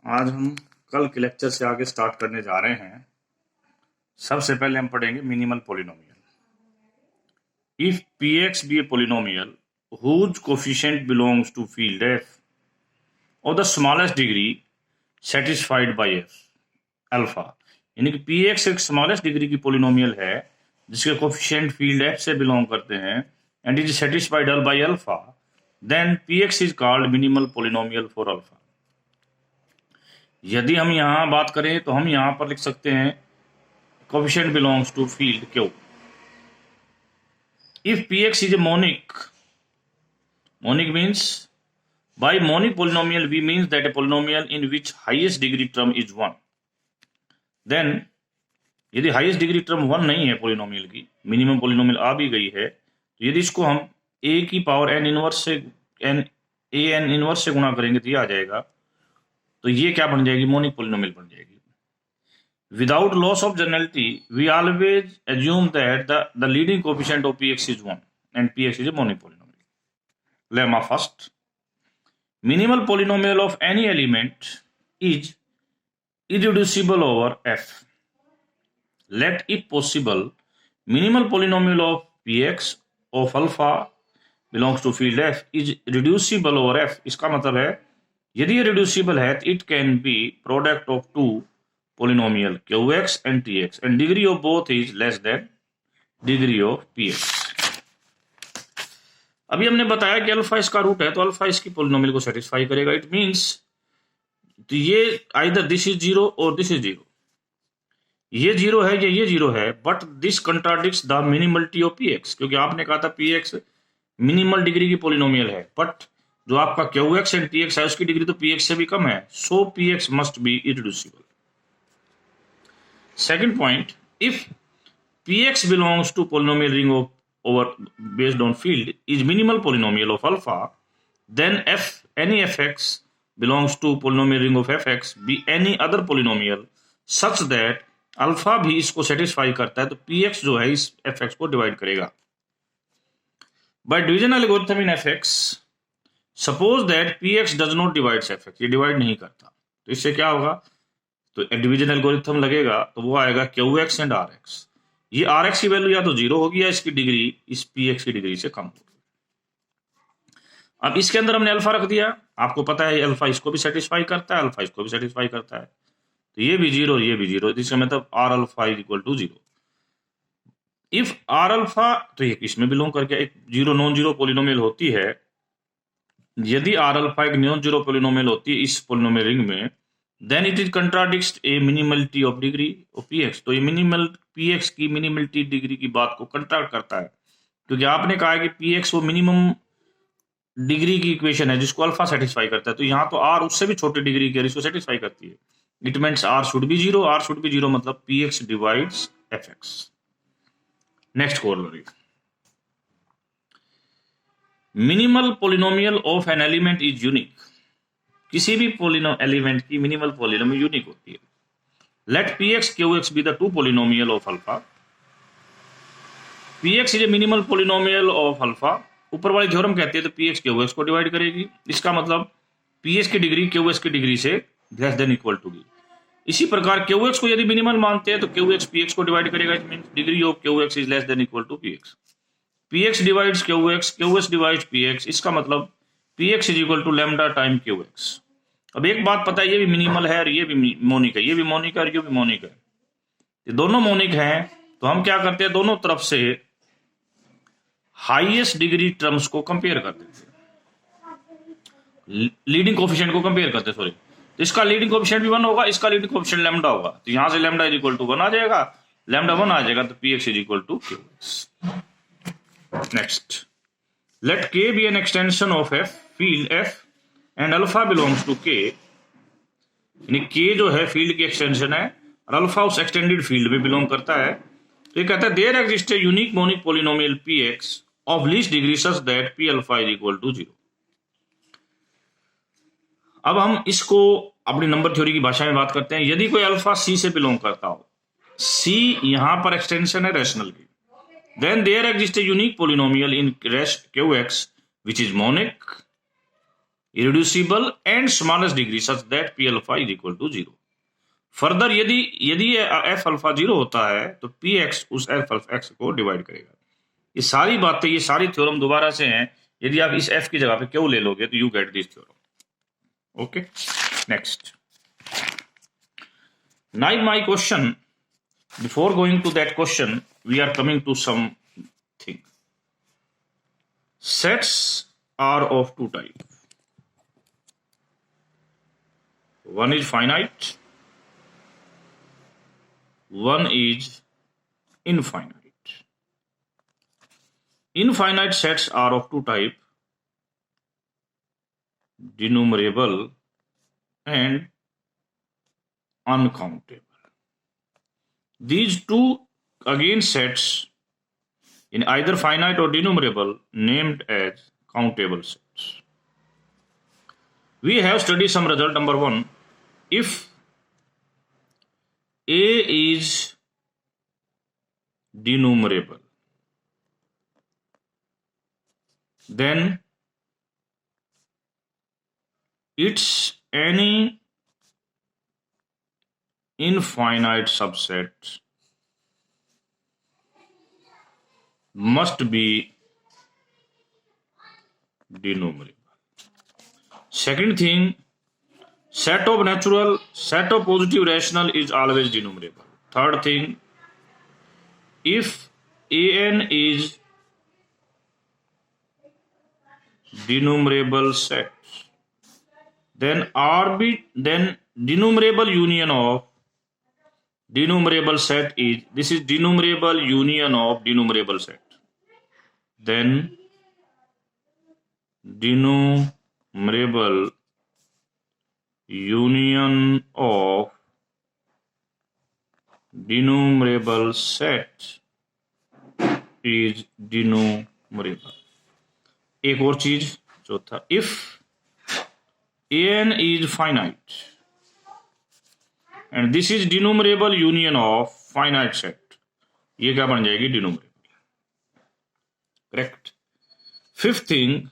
आज हम कल के लेक्चर से आगे स्टार्ट करने जा रहे हैं। सबसे पहले हम पढ़ेंगे minimal polynomial. If px be a polynomial whose coefficient belongs to field f of the smallest degree satisfied by f alpha, यानी कि px एक स्मॉलेस्ट डिग्री की पोलिनोमियल है जिसके कोफिशिएंट फील्ड f से बिलोंग करते हैं and is satisfied by alpha, then px is called minimal polynomial for alpha. यदि हम यहाँ बात करें तो हम यहाँ पर लिख सकते हैं coefficient belongs to field Q. If px is a monic means by monic polynomial we means that a polynomial in which highest degree term is 1, then यदि हाईएस्ट डिग्री टर्म 1 नहीं है पोलिनोमियल की, मिनिमम पोलिनोमियल आ भी गई है, तो यदि इसको हम a की पावर n इनवर्स से n इनवर्स से गुणा करेंगे तो ये आ जाएगा, तो ये क्या बन जाएगी, मोनिक पोलिनोमियल बन जाएगी। Without loss of generality, we always assume that the leading coefficient of px is 1 and px is a monic polynomial. Lemma first. Minimal polynomial of any element is irreducible over f. Let, if possible, minimal polynomial of px of alpha belongs to field f is reducible over f. इसका मतलब है यदि ये reducible है तो it can be product of two polynomial qx and tx and degree of both is less than degree of px। अभी हमने बताया कि अल्फा इसका रूट है तो अल्फा इसकी पोलिनोमियल को सेटिस्फाई करेगा। इट मींस तो ये आइदर दिस इज जीरो और दिस इज जीरो, ये जीरो है या ये जीरो है, but this contradicts the minimality of px, क्योंकि आपने कहा था px मिनिमल डिग्री की पोलिनोमियल है, बट जो आपका qx एंड tx है उसकी डिग्री तो px से भी कम है, सो px must be irreducible. Second point, if px belongs to polynomial ring of over based on field is minimal polynomial of alpha, then any fx belongs to polynomial ring of fx be any other polynomial such that alpha भी इसको satisfy करता है, तो px जो है इस fx को divide करेगा। By division algorithm in fx, suppose that px does not divide fx, ये डिवाइड नहीं करता, तो इससे क्या होगा, तो डिवीजन एल्गोरिथम लगेगा तो वो आएगा qx एंड rx। ये rx की वैल्यू या तो जीरो होगी या इसकी डिग्री इस px की डिग्री से कम होगी। अब इसके अंदर हमने अल्फा रख दिया, आपको पता है अल्फा इसको भी सेटिस्फाई करता है, अल्फा इसको भी सेटिस्फाई करता है, तो ये भी जीरो ये भी जीरो, इसका मतलब r alpha is equal to zero. If r alpha, तो ये इसमें बिलोंग करके एक जीरो नॉन जीरो पोलिनोमियल होती है, यदि r अल्फा एक नॉन जीरो पोलिनोमियल होती है इस पोलिनोमियल रिंग में, then it is contradicts a minimality of degree of px, तो ये मिनिमल px की मिनिमलिटी डिग्री की बात को कंट्राक्ट करता है, क्योंकि आपने कहा है कि px वो मिनिमम डिग्री की इक्वेशन है जिसको अल्फा सेटिस्फाई करता है, तो यहाँ तो r उससे भी छोटी डिग्री की इसको सेटिस्फाई करती है। It means r should be zero, r should be zero मतलब px divides fx। Next corollary, minimal polynomial of an element is unique, किसी भी एलिमेंट की मिनिमल पोलिनोमियल यूनिक होती है। Let px qx be the two polynomial of alpha, px is a minimal polynomial of alpha, ऊपर वाली theorem कहती है तो px qx को डिवाइड करेगी, इसका मतलब px की डिग्री qx की डिग्री से लेस देन इक्वल टू होगी। इसी प्रकार qx को यदि मिनिमल मानते हैं तो qx px को डिवाइड करेगा, it means degree of qx is less than equal to px। px divides qx, qx divides px, इसका मतलब px is equal to lambda time qx। अब एक बात पता है, ये भी मिनिमल है और ये भी मोनिक है, ये भी मोनिक है और ये भी मोनिक है, ये दोनों मोनिक हैं, तो हम क्या करते हैं, दोनों तरफ से हाईएस्ट डिग्री टर्म्स को कंपेयर कर देते हैं, लीडिंग कोफिशिएंट को कंपेयर करते हैं, सॉरी, तो इसका लीडिंग कोफिशिएंट भी 1 होगा, इसका लीडिंग कोफिशिएंट लैम्डा होगा, तो यहां से लैम्डा इज इक्वल टू 1 आ जाएगा, लैम्डा 1 आ जाएगा तो px is equal to qx। Next, let k be an extension of f field f and alpha belongs to k, यानी k जो है फील्ड की एक्सटेंशन है और अल्फा उस एक्सटेंडेड फील्ड में बिलोंग करता है, तो ये कहता है there exist a unique monic polynomial px of least degree such that p alpha is equal to 0। अब हम इसको अपनी नंबर थ्योरी की भाषा में बात करते हैं। यदि कोई अल्फा c से बिलोंग करता हो, c यहां पर एक्सटेंशन है रैशनल की, then there exists a unique polynomial in qx which is monic irreducible and smallest degree such that p alpha is equal to 0. Further यदि एफ अल्फा 0 होता है तो पी एक्स उस एफ अल्फा एक्स को divide करेगा। ये सारी बातें, ये सारी थ्योरम दोबारा से हैं। यदि आप इस एफ की जगह पे क्यों ले लोगे तो you get this theorem. Okay, next. Now my question, before going to that question we are coming to something. Sets are of two type, one is finite, one is infinite. Infinite sets are of two type, denumerable and uncountable. These two again sets in either finite or denumerable named as countable sets. We have studied some result. Number one, if A is denumerable, then its any infinite subset must be denumerable. Second thing, set of natural, set of positive rational is always denumerable. Third thing, if an is denumerable set, then denumerable union of denumerable set is, this is denumerable union of denumerable set, then denumerable union of denumerable set is denumerable. एक और चीज चौथा, if an is finite and this is denumerable union of finite set, ये क्या बन जाएगी? denumerable. Correct. Fifth thing,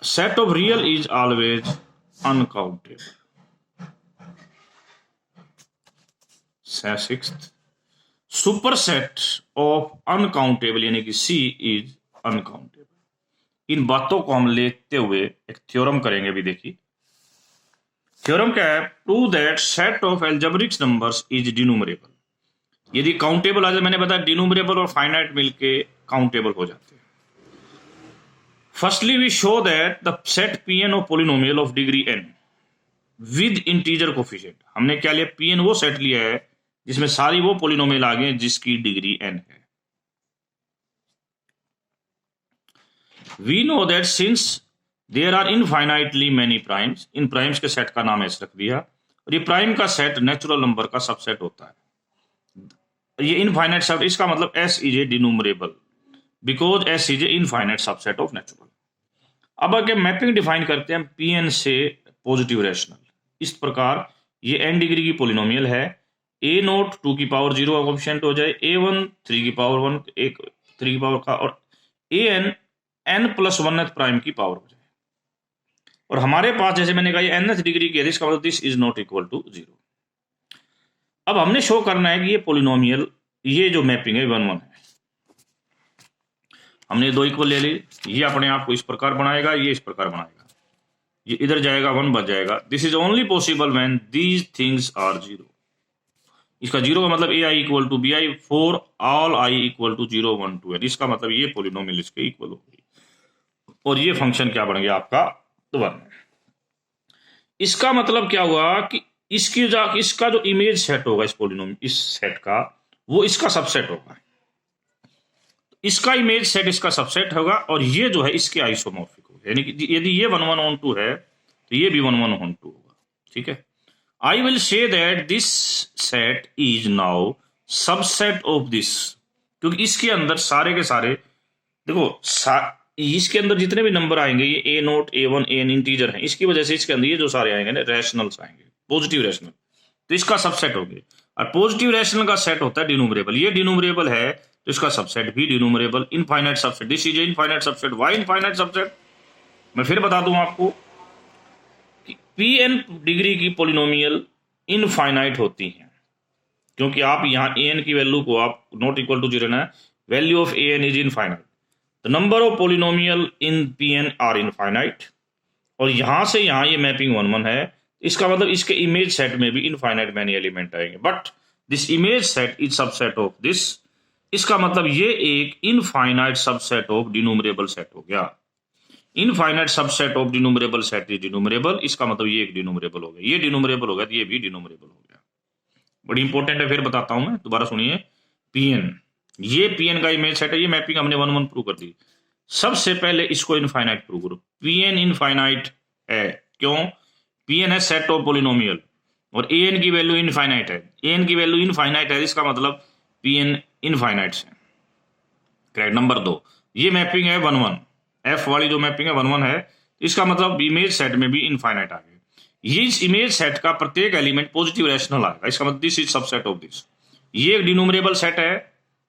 set of real is always uncountable. Sixth, superset of uncountable यानी कि C is uncountable. इन बातों को हम लेते हुए एक थ्योरम करेंगे। अभी देखिए थ्योरम क्या है। Prove that set of algebraic numbers is denumerable. यदि काउंटेबल आ जाए, मैंने बताया डिनूमरेबल और फाइनाइट मिलके काउंटेबल हो जाते हैं। Firstly, we show that the set Pn of polynomial of degree n with integer coefficient, हमने क्या लिया? Pn वो सेट लिया है जिसमें सारी वो पोलिनोमियल आ गए जिसकी डिग्री n है। We know that since there are infinitely many primes, इन प्राइम्स के सेट का नाम ऐसे रख दिया, और ये प्राइम का सेट नेचुरल नंबर का सबसेट होता है। ये इनफाइनाइट सब, इसका मतलब S is a denumerable because S is a infinite subset of natural. अब अगर मैपिंग डिफाइन करते हैं Pn से पॉजिटिव रैशनल, इस प्रकार ये n डिग्री की पोलिनोमियल है। a0 2 की पावर 0 का कोएफिशिएंट हो जाए, a1 3 की पावर 1 एक 3 की पावर का, और an n+1th प्राइम की पावर हो जाए। और हमारे पास जैसे मैंने कहा ये nth डिग्री की है, इसका मतलब this is not equal to 0। अब हमने शो करना है कि ये पोलिनोमियल, ये जो मैपिंग है 1 1 है। हमने दो इक्वल ले ली, ये अपने आप को इस प्रकार बनाएगा, ये इस प्रकार बनाएगा, ये इधर जाएगा 1 बच जाएगा। This is only possible when these things are 0। इसका 0 का मतलब ai equal to bi for all i equal to 0 1 2 है। इसका मतलब ये पोलिनोमियल इसके इक्वल होगी, और ये फंक्शन क्या बन गया आपका 1। इसका मतलब क्या हुआ कि इसका जो इमेज सेट होगा इस पोलिनोमियल, इस सेट का, वो इसका सबसेट होगा। इसका इमेज सेट इसका सबसेट होगा, और ये जो है इसके आइसोमॉर्फिक होगा। यानी कि यदि ये 1 1 on 2 है तो ये भी 1 1 on 2 होगा। ठीक है, I will say that this set is now subset of this, क्योंकि इसके अंदर सारे के सारे देखो इसके अंदर जितने भी नंबर आएंगे ये a0 a1 an इंटीजर हैं, इसकी वजह से इसके अंदर ये जो सारे आएंगे ना रैशनल्स आएंगे, पॉजिटिव रैशनल, तो इसका सबसेट हो गया। और पॉजिटिव रैशनल का सेट होता है डिनूमरेबल, ये डिनूमरेबल है तो इसका सबसेट भी denumerable. Infinite subset, this is infinite subset. Why infinite subset? मैं फिर बता दूं आपको कि Pn डिग्री की पोलिनोमियल इनफाइनाइट होती हैं, क्योंकि आप यहाँ an की वैल्यू को आप नॉट इक्वल टू 0 ना, value of an is infinite, the number of polynomial in Pn are infinite, और यहां से यहां ये मैपिंग 1 1 है, इसका मतलब इसके इमेज सेट में भी इनफाइनाइट मैनी एलिमेंट आएंगे, but this image set is subset of this, इसका मतलब ये एक infinite subset of denumerable set हो गया। Infinite subset of denumerable set is denumerable, इसका मतलब ये एक डिनोमरेबल हो गया, ये डिनोमरेबल हो गया तो ये भी डिनोमरेबल हो गया। बड़ी इंपॉर्टेंट है, फिर बताता हूं मैं, दोबारा सुनिए। Pn, ये Pn का इमेज सेट है, ये मैपिंग हमने 1 1 प्रूव कर दी। सबसे पहले इसको इनफाइनाइट प्रूव करो। Pn इनफाइनाइट है, क्यों? Pn है सेट ऑफ पोलिनोमियल और an की वैल्यू इनफाइनाइट है, an की वैल्यू इनफाइनाइट है, इसका मतलब Pn इनफाइनाइट है। करेक्ट। नंबर 2, ये मैपिंग है 1 1, f वाली जो मैपिंग है 1 1 है, इसका मतलब इमेज सेट में भी इनफाइनाइट आ गया। ये इस इमेज सेट का प्रत्येक एलिमेंट पॉजिटिव रैशनल आएगा, इसका मतलब this is subset of this, ये एक डिनोमरेबल सेट है।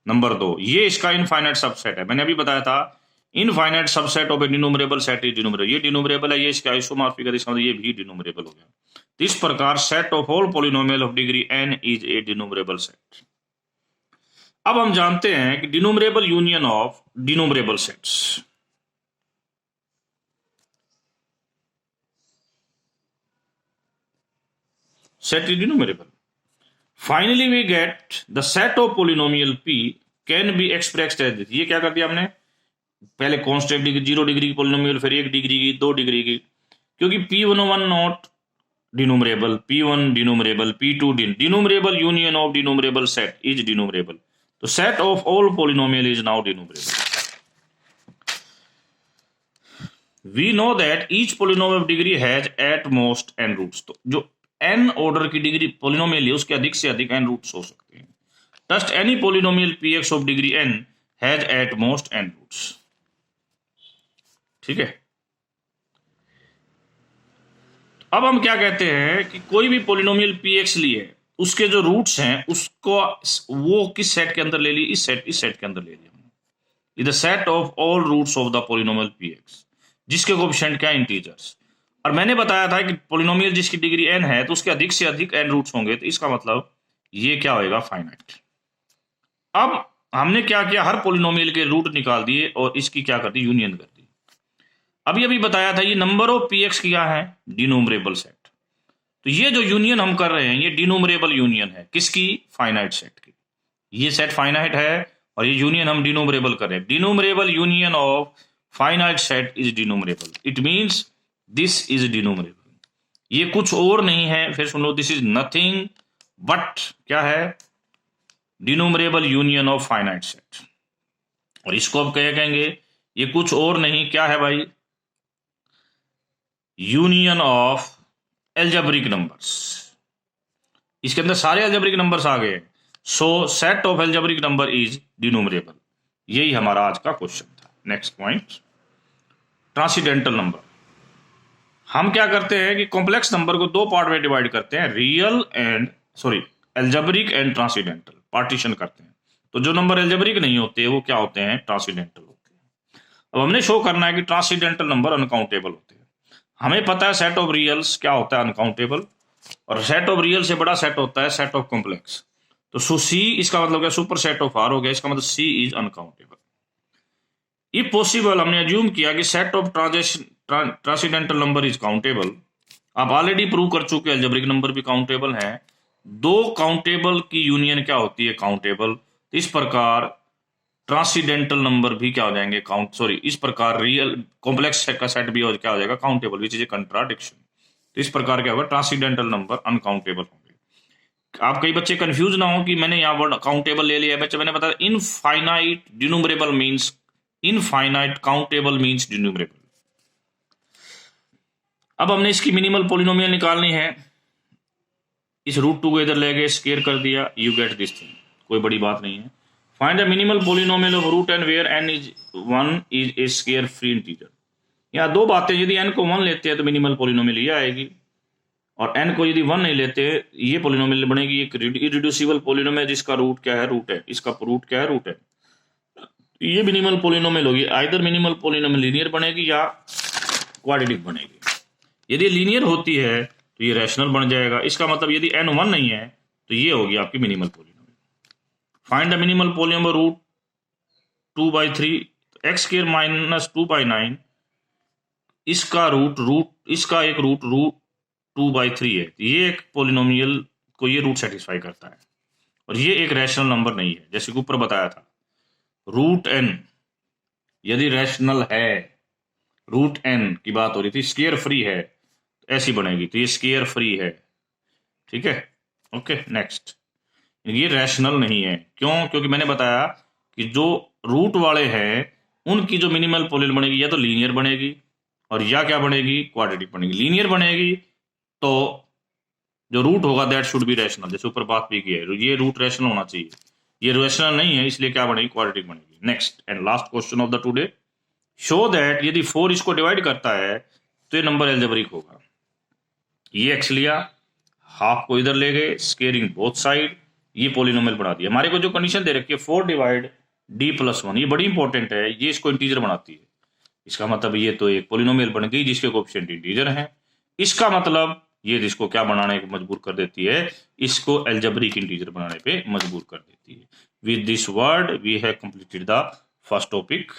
नंबर 2, ये इसका इनफाइनाइट सबसेट है, मैंने अभी बताया था infinite subset of a denumerable set is denumerable, ये डिनोमरेबल है, ये इसका आइसोमॉर्फिक है, इसका मतलब ये भी डिनोमरेबल हो गया। तो इस प्रकार set of all polynomial of degree n is a denumerable set. अब हम जानते हैं कि denumerable union of denumerable sets, set is enumerable. Finally we get the set of polynomial p can be expressed as this। ये क्या कर दिया हमने, पहले कांस्टेंट डिग्री 0 डिग्री की पोलिनोमियल, फिर 1 डिग्री की, 2 डिग्री की, क्योंकि p1 not denumerable, p1 denumerable, p2 denumerable union of denumerable set is denumerable, तो set of all polynomial is now denumerable. We know that each polynomial of degree has at most n roots, तो जो n order की degree polynomial है उसके अधिक से अधिक n roots हो सकते हैं। Thus any polynomial px of degree n has at most n roots। ठीक है। अब हम क्या कहते हैं कि कोई भी पोलिनोमियल px लिए उसके जो रूट्स हैं उसको वो किस सेट के अंदर ले ली, इस सेट के अंदर ले लिया हमने, the set of all roots of the polynomial px, जिसके कोएफिशिएंट क्या इंटीजर्स, और मैंने बताया था कि पोलिनोमियल जिसकी डिग्री n है तो उसके अधिक से अधिक n रूट्स होंगे, तो इसका मतलब ये क्या होएगा, फाइनाइट। अब हमने क्या किया, हर पोलिनोमियल के रूट निकाल दिए और इसकी क्या कर दी, यूनियन कर दी। अभी बताया था ये नंबर ऑफ px क्या है, डिनोमरेबल सेट, तो ये जो यूनियन हम कर रहे हैं ये डिनोमरेबल यूनियन है, किसकी, फाइनाइट सेट की। ये सेट फाइनाइट है और ये यूनियन हम डिनोमरेबल कर रहे हैं। Denumerable union of finite set is denumerable, it means this is denumerable. ये कुछ और नहीं है, फिर सुन लो, दिस इज नथिंग बट क्या है, denumerable union of finite set. और इसको अब क्या कहेंगे, ये कुछ और नहीं, क्या है भाई, यूनियन ऑफ एल्जेब्रिक नंबर्स। इसके अंदर सारे एल्जेब्रिक नंबर्स आ गए, so set of algebraic number is denumerable. यही हमारा आज का क्वेश्चन था। Next point, transcendental number. हम क्या करते हैं कि कॉम्प्लेक्स नंबर को दो पार्ट में डिवाइड करते हैं, real and algebraic and transcendental, partition करते हैं। तो जो नंबर एल्जेब्रिक नहीं होते वो क्या होते हैं, ट्रांसीडेंटल होते हैं। अब हमने शो करना है कि ट्रांसीडेंटल नंबर अनकाउंटेबल होते हैं। हमें पता है सेट ऑफ रियल्स क्या होता है, अनकाउंटेबल, और सेट ऑफ रियल से बड़ा सेट होता है सेट ऑफ कॉम्प्लेक्स। तो सी इसका मतलब क्या, सुपर सेट ऑफ आर हो गया, इसका मतलब सी इज अनकाउंटेबल। इफ पॉसिबल हमने अज्यूम किया कि set of transcendental number is countable. आप ऑलरेडी प्रूव कर चुके एल्जेब्रिक नंबर भी काउंटेबल है। दो काउंटेबल की यूनियन क्या होती है, काउंटेबल। तो इस प्रकार ट्रांसीडेंटल नंबर भी क्या हो जाएंगे, इस प्रकार रियल कॉम्प्लेक्स का सेट भी क्या हो जाएगा, countable, which is a contradiction. तो इस प्रकार क्या होगा, ट्रांसीडेंटल नंबर अनकाउंटेबल होंगे। आप कई बच्चे कंफ्यूज ना हो कि मैंने यहाँ वर्ड काउंटेबल ले लिया, बच्चे मैंने बताया infinite denumerable means infinite, countable means denumerable. अब हमने इसकी मिनिमल पोलिनोमियल निकालनी है। इस रूट टू को इधर ले गए, स्क्वायर कर दिया, यू गेट दिस थिंग, कोई बड़ी बात नहीं है। Find the minimal polynomial of root n where n is 1 is a square free integer. यहाँ दो बातें, यदि एन को 1 लेते हैं तो मिनिमल पोलिनोमियल ये आएगी, और एन को यदि 1 नहीं लेते ये पोलिनोमियल बनेगी एक इररिड्यूसिबल पोलिनोमियल जिसका रूट क्या है, रूट है, इसका रूट क्या है, रूट है। ये मिनिमल पोलिनोमियल होगी, आइदर मिनिमल पोलिनोमियल लीनियर बनेगी या क्वाड्रेटिक बनेगी। यदि लीनियर होती है तो ये रैशनल बन जाएगा। इसका मतलब यदि n 1 नहीं है तो ये होगी आपकी minimal polynomial. Find the minimal polynomial root 2/3 x square minus 2/9, इसका एक रूट 2/3 है। ये एक पोलिनोमियल को ये रूट सेटिस्फाई करता है और ये एक रैशनल नंबर नहीं है, जैसे कि ऊपर बताया था। रूट n यदि रैशनल है, रूट n की बात हो रही थी, स्क्वायर फ्री है, तो ऐसी बनेगी, तो ये स्क्वायर फ्री है, ठीक है। ओके, नेक्स्ट, ये रैशनल नहीं है। क्यों? क्योंकि मैंने बताया कि जो रूट वाले हैं उनकी जो मिनिमल पोलिनोमियल बनेगी या तो लीनियर बनेगी और या क्या बनेगी, क्वाड्रेटिक बनेगी। लीनियर बनेगी तो जो रूट होगा दैट शुड बी रैशनल, जैसे ऊपर बात भी की है, ये रूट रैशनल होना चाहिए। ये रैशनल नहीं है, इसलिए क्या बनेगी, क्वाड्रेटिक बनेगी। Next and last question of the today, show that यदि 4 इसको डिवाइड करता है तो ये नंबर एल्जेब्रिक होगा। ये x लिया, हाफ को इधर ले गए, स्केयरिंग बोथ साइड, ये पोलिनोमियल बना दिया। हमारे को जो कंडीशन दे रखी है 4 डिवाइड d+1, ये बड़ी इंपॉर्टेंट है, ये इसको इंटीजर बनाती है। इसका मतलब ये तो एक पोलिनोमियल बन गई जिसके कोएफिशिएंट इंटीजर हैं। इसका मतलब ये जिसको क्या बनाने को मजबूर कर देती है, इसको एल्जेब्रिक इंटीजर बनाने पे मजबूर कर देती है। With this word we have completed the first topic.